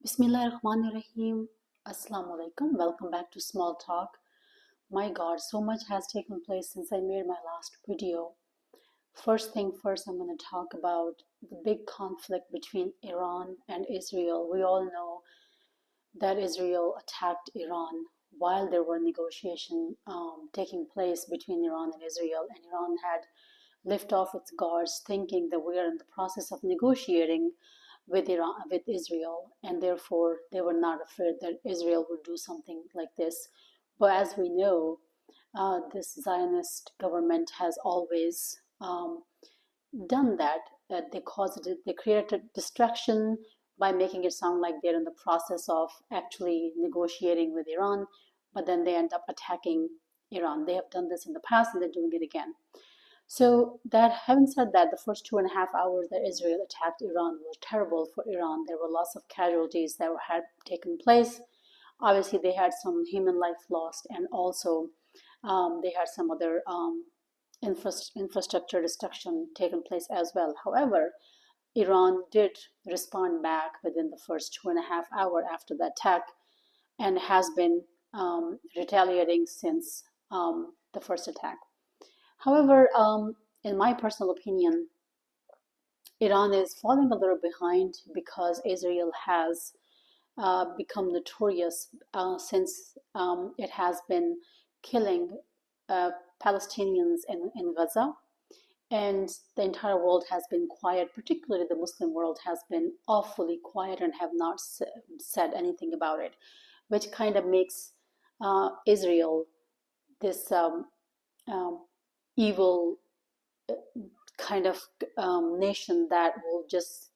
Bismillahirrahmanirrahim. Assalamu alaikum. Welcome back to Small Talk. My God, so much has taken place since I made my last video. First thing first, I'm going to talk about the big conflict between Iran and Israel. We all know that Israel attacked Iran while there were negotiations taking place between Iran and Israel, and Iran had lift off its guards, thinking that we are in the process of negotiating with Iran, with Israel, and therefore they were not afraid that Israel would do something like this. But as we know, this Zionist government has always done that. They created distraction by making it sound like they're in the process of actually negotiating with Iran, but then they end up attacking Iran. They have done this in the past and they're doing it again. So that having said that, the first 2.5 hours that Israel attacked Iran were terrible for Iran. There were lots of casualties that had taken place. Obviously, they had some human life lost, and also they had some other infrastructure destruction taken place as well. However, Iran did respond back within the first 2.5 hours after the attack and has been retaliating since the first attack. However, in my personal opinion, Iran is falling a little behind because Israel has become notorious since it has been killing Palestinians in Gaza, and the entire world has been quiet, particularly the Muslim world has been awfully quiet and have not said anything about it, which kind of makes Israel this evil kind of nation that will just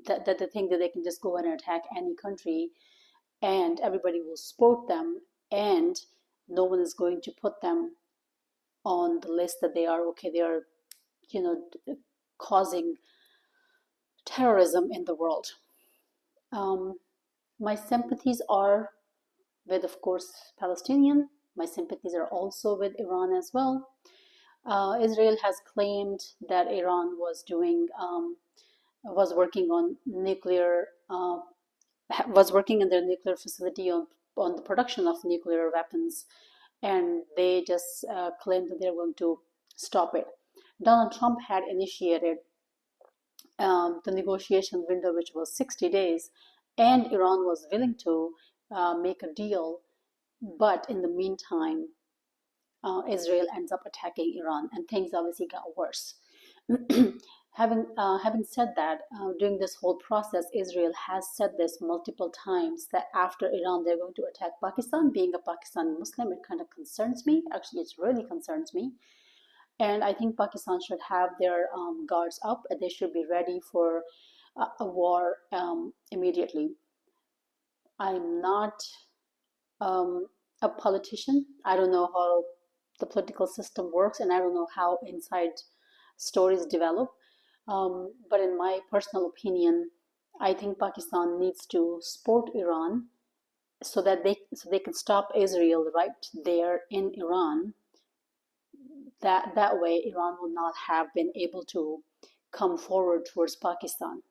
that they think that they can just go in and attack any country and everybody will support them, and no one is going to put them on the list that they are okay, they are, you know, causing terrorism in the world. My sympathies are with, of course, Palestinian. My sympathies are also with Iran as well. Israel has claimed that Iran was working on nuclear, was working in their nuclear facility on the production of nuclear weapons, and they just claimed that they're going to stop it. Donald Trump had initiated the negotiation window, which was 60 days, and Iran was willing to make a deal, but in the meantime, Israel ends up attacking Iran, and things obviously got worse. Having said that, during this whole process, Israel has said this multiple times that after Iran, they're going to attack Pakistan. Being a Pakistani Muslim, it kind of concerns me. Actually, it really concerns me. And I think Pakistan should have their guards up, and they should be ready for a war immediately. I'm not a politician. I don't know how the political system works, and I don't know how inside stories develop. But in my personal opinion, I think Pakistan needs to support Iran so that they can stop Israel right there in Iran. That way, Iran will not have been able to come forward towards Pakistan.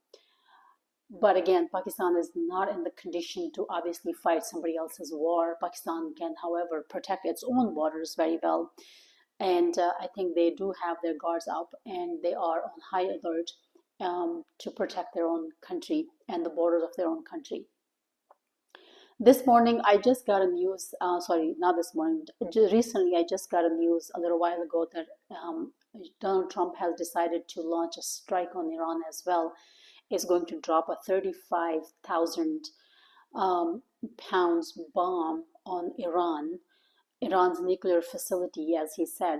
But again, Pakistan is not in the condition to obviously fight somebody else's war. Pakistan can, however, protect its own borders very well. And I think they do have their guards up and they are on high alert to protect their own country and the borders of their own country. This morning, I just got a news, sorry, not this morning, recently, I just got a news a little while ago that Donald Trump has decided to launch a strike on Iran as well. Is going to drop a 35,000 pounds bomb on Iran's nuclear facility, as he said,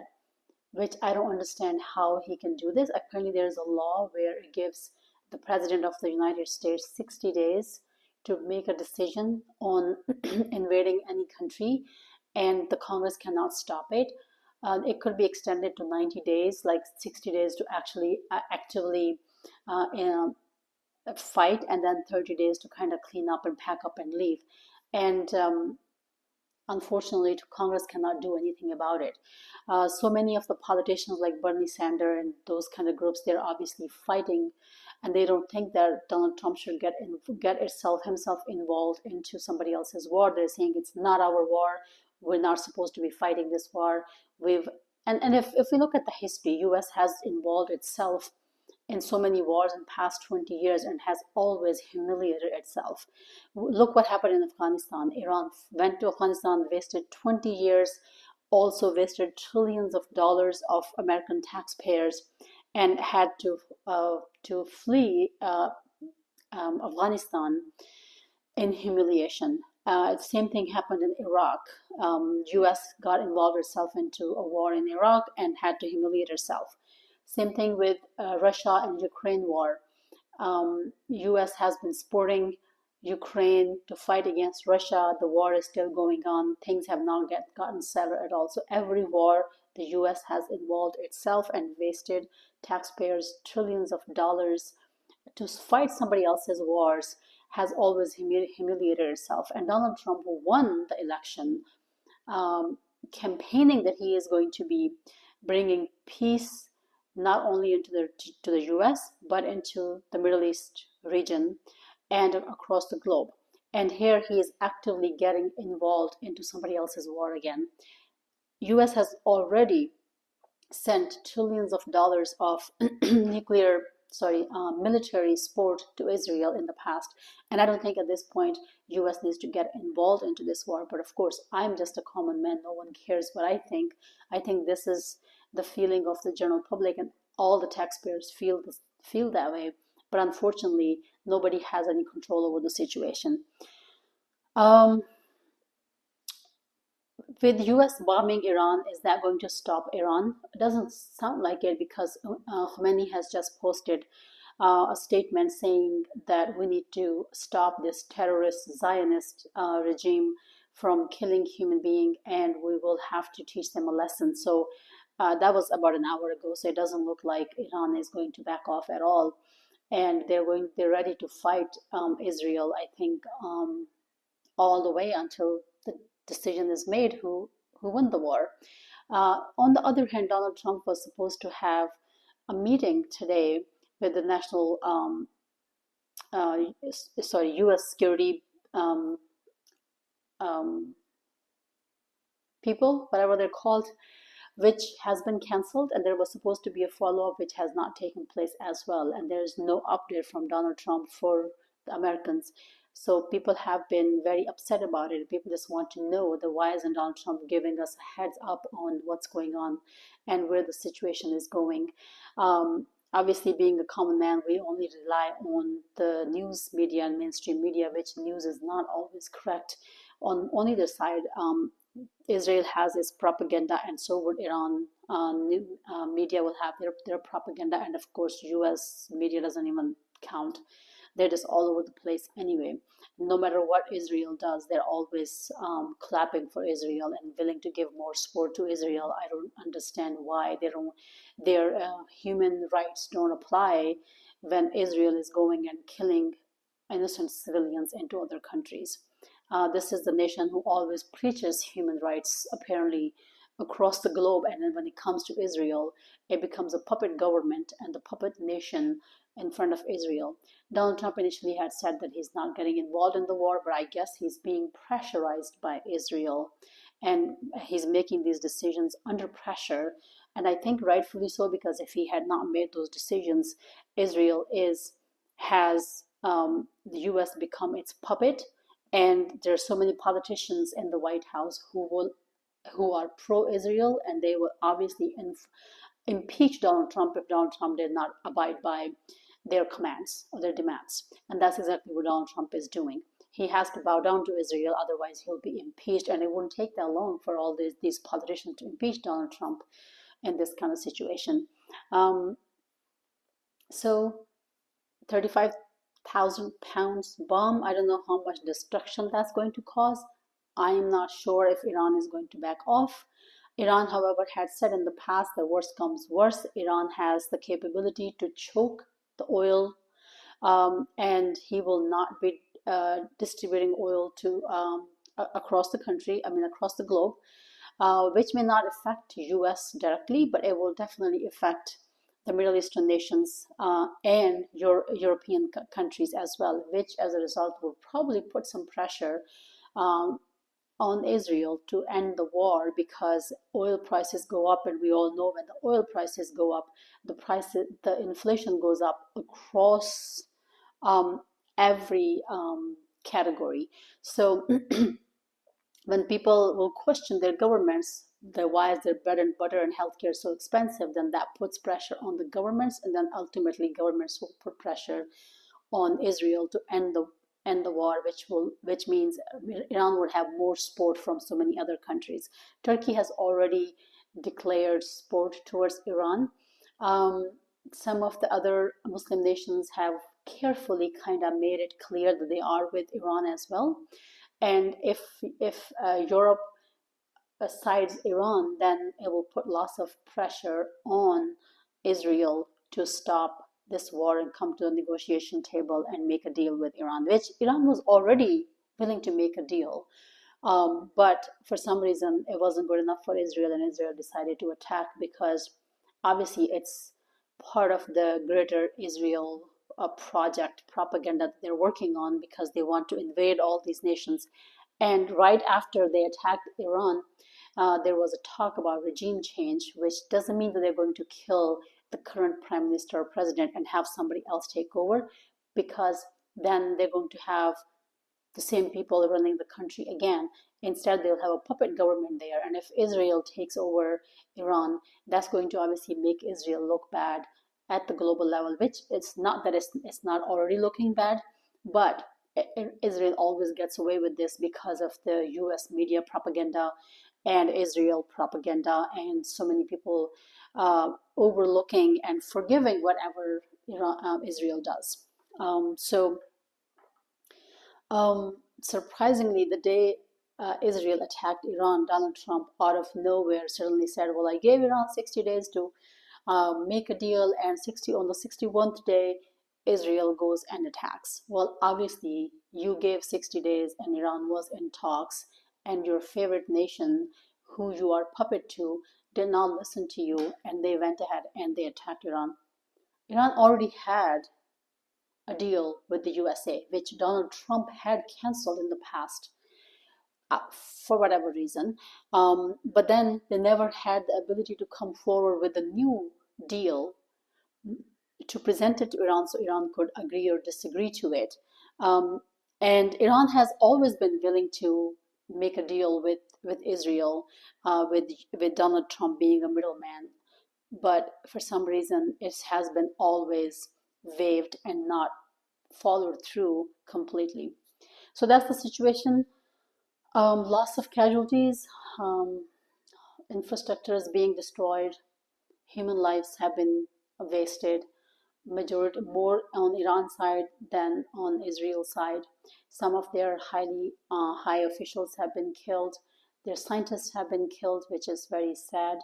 which I don't understand how he can do this. Apparently, there's a law where it gives the President of the United States 60 days to make a decision on invading any country, and the Congress cannot stop it. It could be extended to 90 days, like 60 days to actually actively fight, and then 30 days to kind of clean up and pack up and leave. And unfortunately, Congress cannot do anything about it. So many of the politicians like Bernie Sanders and those kind of groups, they're obviously fighting and they don't think that Donald Trump should get himself involved into somebody else's war. They're saying it's not our war. We're not supposed to be fighting this war. We've and if we look at the history, U.S. has involved itself in so many wars in the past 20 years and has always humiliated itself. Look what happened in Afghanistan. Iran went to Afghanistan, wasted 20 years, also wasted trillions of dollars of American taxpayers, and had to flee Afghanistan in humiliation. The same thing happened in Iraq. U.S. got involved itself into a war in Iraq and had to humiliate itself. Same thing with Russia and Ukraine war. U.S. has been supporting Ukraine to fight against Russia. The war is still going on. Things have not gotten settled at all. So every war, the U.S. has involved itself and wasted taxpayers trillions of dollars to fight somebody else's wars, has always humiliated itself. And Donald Trump won the election, campaigning that he is going to be bringing peace not only into to the U.S. but into the Middle East region and across the globe. And here he is actively getting involved into somebody else's war again. U.S. has already sent trillions of dollars of military support to Israel in the past. And I don't think at this point U.S. needs to get involved into this war. But of course, I'm just a common man. No one cares what I think. I think this is the feeling of the general public, and all the taxpayers feel that way. But unfortunately, nobody has any control over the situation. With US bombing Iran, is that going to stop Iran? It doesn't sound like it, because Khomeini has just posted a statement saying that we need to stop this terrorist Zionist regime from killing human beings, and we will have to teach them a lesson. So that was about an hour ago, so it doesn't look like Iran is going to back off at all. And they're ready to fight Israel, I think, all the way until the decision is made who won the war. On the other hand, Donald Trump was supposed to have a meeting today with the national U.S. security people, whatever they're called, which has been canceled, and there was supposed to be a follow-up which has not taken place as well, and there is no update from Donald Trump for the Americans. So people have been very upset about it. People just want to know why isn't Donald Trump giving us a heads up on what's going on and where the situation is going. Obviously, being a common man, we only rely on the news media and mainstream media, which news is not always correct on either side. Israel has its propaganda, and so would Iran. Media will have their propaganda, and of course, U.S. media doesn't even count. They're just all over the place anyway. No matter what Israel does, they're always clapping for Israel and willing to give more support to Israel. I don't understand why their human rights don't apply when Israel is going and killing innocent civilians into other countries. This is the nation who always preaches human rights, apparently, across the globe. And then when it comes to Israel, it becomes a puppet government and the puppet nation in front of Israel. Donald Trump initially had said that he's not getting involved in the war, but I guess he's being pressurized by Israel, and he's making these decisions under pressure. And I think rightfully so, because if he had not made those decisions, Israel has the U.S. become its puppet. And there are so many politicians in the White House who are pro-Israel, and they will obviously impeach Donald Trump if Donald Trump did not abide by their commands or their demands. And that's exactly what Donald Trump is doing. He has to bow down to Israel, otherwise he'll be impeached. And it wouldn't take that long for all these politicians to impeach Donald Trump in this kind of situation. So 35,000 pounds bomb, I don't know how much destruction that's going to cause. I'm not sure if Iran is going to back off. Iran, however, had said in the past that worst comes worse, Iran has the capability to choke the oil, and he will not be distributing oil to across the country, across the globe, which may not affect US directly, but it will definitely affect the Middle Eastern nations and European countries as well, which as a result will probably put some pressure um, on Israel to end the war, because oil prices go up, and we all know when the oil prices go up, the inflation goes up across um, every category. So when people will question their governments, why is their bread and butter and healthcare so expensive, then that puts pressure on the governments, and then ultimately governments will put pressure on Israel to end the war, which means Iran would have more support from so many other countries. Turkey has already declared support towards Iran. Um, some of the other Muslim nations have carefully kind of made it clear that they are with Iran as well. And if Europe sides Iran, then it will put lots of pressure on Israel to stop this war and come to the negotiation table and make a deal with Iran, which Iran was already willing to make a deal. But for some reason, it wasn't good enough for Israel, and Israel decided to attack, because obviously it's part of the greater Israel project propaganda that they're working on, because they want to invade all these nations. And right after they attacked Iran, there was a talk about regime change, which doesn't mean that they're going to kill the current prime minister or president and have somebody else take over, because then they're going to have the same people running the country again. Instead, they'll have a puppet government there. And if Israel takes over Iran, that's going to obviously make Israel look bad at the global level, which it's not that it's not already looking bad, but Israel always gets away with this because of the US media propaganda and Israel propaganda, and so many people overlooking and forgiving whatever Israel does. So surprisingly, the day Israel attacked Iran, Donald Trump, out of nowhere, suddenly said, "Well, I gave Iran 60 days to make a deal, and on the 61th day, Israel goes and attacks." Well, obviously, you gave 60 days, and Iran was in talks, and your favorite nation, who you are puppet to, did not listen to you, and they went ahead and they attacked Iran. Iran already had a deal with the USA, which Donald Trump had canceled in the past for whatever reason. But then they never had the ability to come forward with a new deal to present it to Iran so Iran could agree or disagree to it. And Iran has always been willing to make a deal with Israel, with Donald Trump being a middleman. But for some reason, it has been always waived and not followed through completely. So that's the situation. Loss of casualties, infrastructure is being destroyed, human lives have been wasted, majority more on Iran side than on Israel side. Some of their high officials have been killed. Their scientists have been killed, which is very sad.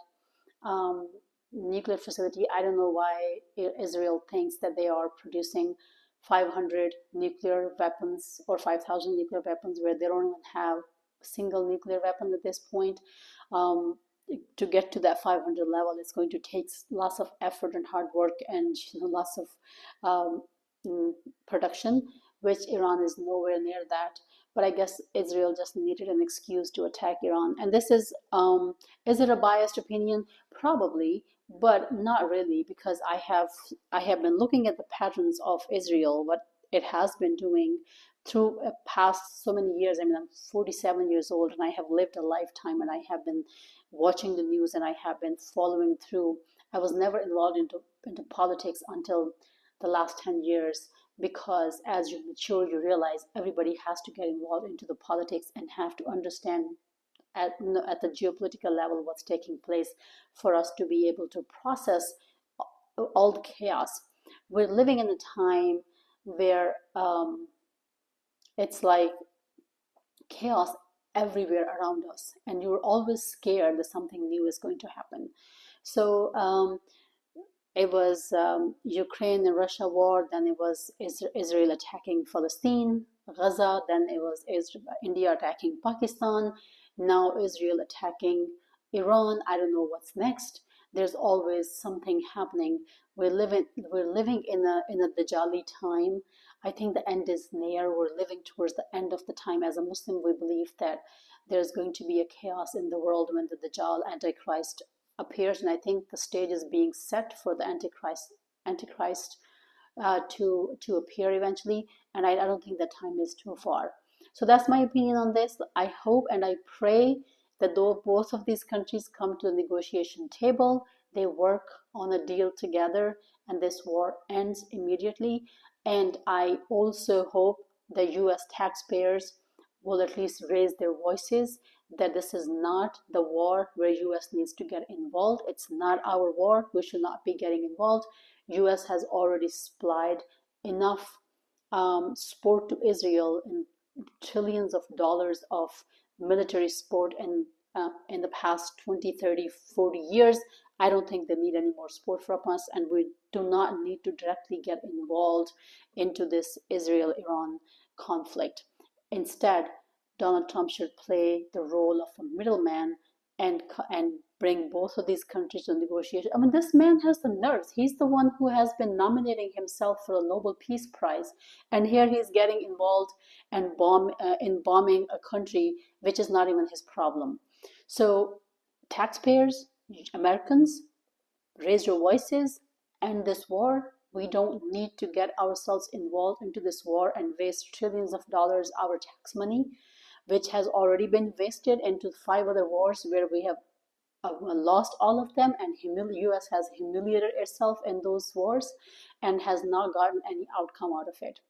Um, Nuclear facility, I don't know why Israel thinks that they are producing 500 nuclear weapons or 5,000 nuclear weapons, where they don't even have a single nuclear weapon at this point. To get to that 500 level, it's going to take lots of effort and hard work, and lots of production, which Iran is nowhere near that. But I guess Israel just needed an excuse to attack Iran. And this is it a biased opinion? Probably, but not really, because I have been looking at the patterns of Israel, what it has been doing through past so many years. I mean, I'm 47 years old, and I have lived a lifetime, and I have been watching the news, and I have been following through. I was never involved into politics until the last 10 years, because as you mature, you realize everybody has to get involved into the politics and have to understand at the geopolitical level what's taking place, for us to be able to process all the chaos. We're living in a time where it's like chaos everywhere around us, and you're always scared that something new is going to happen. So it was Ukraine and Russia war, then it was Israel attacking Palestine, Gaza, then it was India attacking Pakistan, now Israel attacking Iran. I don't know what's next. there's always something happening. We're living in a Dajjali time. I think the end is near. We're living towards the end of the time. As a Muslim, we believe that there's going to be a chaos in the world when the Dajjal Antichrist appears, and I think the stage is being set for the Antichrist to appear eventually, and I don't think that time is too far. So that's my opinion on this. I hope and I pray that though both of these countries come to the negotiation table, they work on a deal together, and this war ends immediately. And I also hope the US taxpayers will at least raise their voices that this is not the war where US needs to get involved. It's not our war. We should not be getting involved. US has already supplied enough support to Israel in trillions of dollars of military support in the past 20, 30, 40 years. I don't think they need any more support from us, and we do not need to directly get involved into this Israel-Iran conflict. Instead, Donald Trump should play the role of a middleman and bring both of these countries to negotiation. I mean, this man has the nerves. He's the one who has been nominating himself for a Nobel Peace Prize, and here he's getting involved and in bombing a country which is not even his problem. So, taxpayers, Americans, raise your voices, end this war. We don't need to get ourselves involved into this war and waste trillions of dollars, our tax money, which has already been wasted into 5 other wars where we have lost all of them, and US has humiliated itself in those wars and has not gotten any outcome out of it.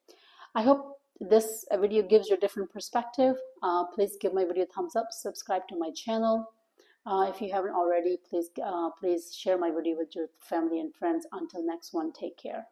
I hope this video gives you a different perspective. Please give my video a thumbs up, subscribe to my channel. If you haven't already, please share my video with your family and friends. Until next one, take care.